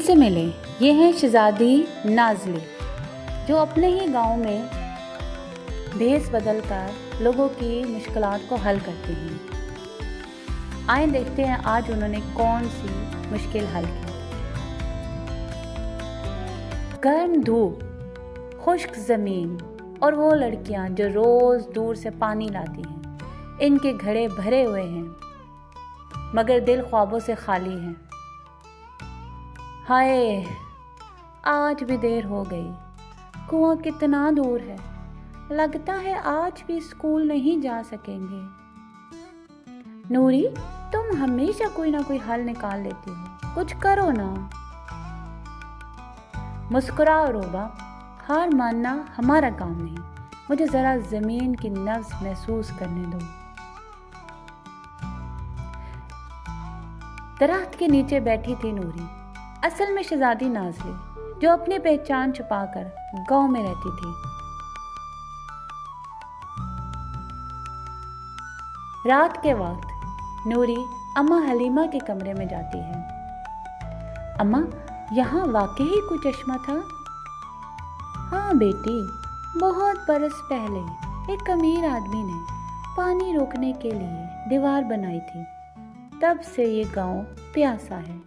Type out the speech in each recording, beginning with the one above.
سے ملیں، یہ ہیں شہزادی نازلی، جو اپنے ہی گاؤں میں بھیس بدل کر لوگوں کی مشکلات کو حل کرتی ہیں۔ آئیں دیکھتے ہیں آج انہوں نے کون سی مشکل حل کی۔ گرم دھوپ، خشک زمین اور وہ لڑکیاں جو روز دور سے پانی لاتی ہیں، ان کے گھڑے بھرے ہوئے ہیں مگر دل خوابوں سے خالی ہیں۔ ہائے، آج بھی دیر ہو گئی، کنواں کتنا دور ہے، لگتا ہے آج بھی اسکول نہیں جا سکیں گے۔ نوری، تم ہمیشہ کوئی نہ کوئی حل نکال لیتی ہو، کچھ کرو نا۔ مسکراؤ روبا، ہار ماننا ہمارا کام نہیں، مجھے ذرا زمین کی نبض محسوس کرنے دو۔ درخت کے نیچے بیٹھی تھی نوری، اصل میں شہزادی نازلی، جو اپنی پہچان چھپا کر گاؤں میں رہتی تھی۔ رات کے وقت نوری اماں حلیمہ کے کمرے میں جاتی ہے۔ اماں، یہاں واقعی کوئی چشمہ تھا؟ ہاں بیٹی، بہت برس پہلے ایک امیر آدمی نے پانی روکنے کے لیے دیوار بنائی تھی، تب سے یہ گاؤں پیاسا ہے۔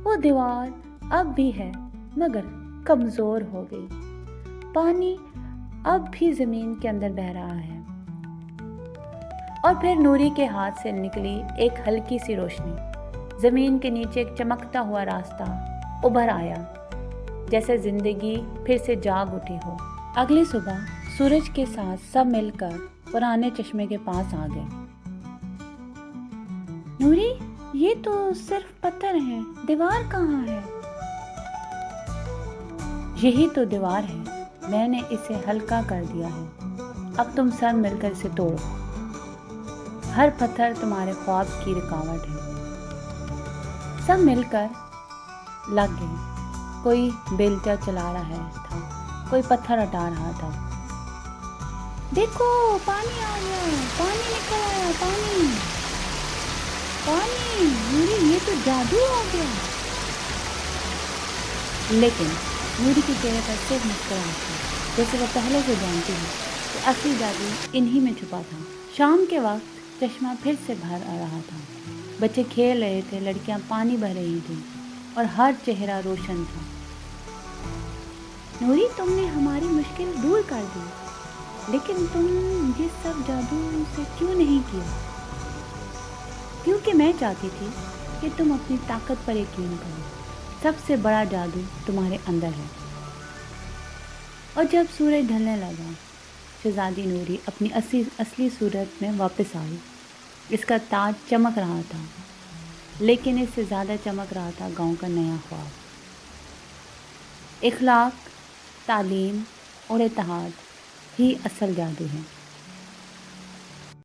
وہ دیوار اب بھی ہے مگر کمزور ہو گئی، پانی اب بھی زمین کے اندر بہہ رہا ہے۔ اور پھر نوری کے ہاتھ سے نکلی ایک ہلکی سی روشنی، زمین کے نیچے ایک چمکتا ہوا راستہ ابھر آیا، جیسے زندگی پھر سے جاگ اٹھی ہو۔ اگلی صبح سورج کے ساتھ سب مل کر پرانے چشمے کے پاس آ گئے۔ نوری، یہ تو صرف پتھر ہے، دیوار کہاں ہے؟ یہی تو دیوار ہے، میں نے اسے ہلکا کر دیا ہے، اب تم سب مل کر اسے توڑو۔ ہر پتھر تمہارے خواب کی رکاوٹ ہے۔ سب مل کر لگ گئے، کوئی بیلچہ چلا رہا تھا، کوئی پتھر ہٹا رہا تھا۔ دیکھو، پانی آ گیا، پانی نکل آیا، پانی پانی، نوری یہ تو جادو ہو گیا۔ لیکن نوری کے چہرے پر صرف مسکراہٹ تھی، جیسے وہ پہلے سے جانتی ہے کہ اصلی جادو انہی میں چھپا تھا۔ شام کے وقت چشمہ پھر سے بھر آ رہا تھا، بچے کھیل رہے تھے، لڑکیاں پانی بھر رہی تھیں اور ہر چہرہ روشن تھا۔ نوری، تم نے ہماری مشکل دور کر دی، لیکن تم یہ سب جادو سے کیوں نہیں کیا؟ کیونکہ میں چاہتی تھی کہ تم اپنی طاقت پر یقین کرو، سب سے بڑا جادو تمہارے اندر ہے۔ اور جب سورج ڈھلنے لگا، شہزادی نوری اپنی اصلی صورت میں واپس آئی۔ اس کا تاج چمک رہا تھا، لیکن اس سے زیادہ چمک رہا تھا گاؤں کا نیا خواب۔ اخلاق، تعلیم اور اتحاد ہی اصل جادو ہے۔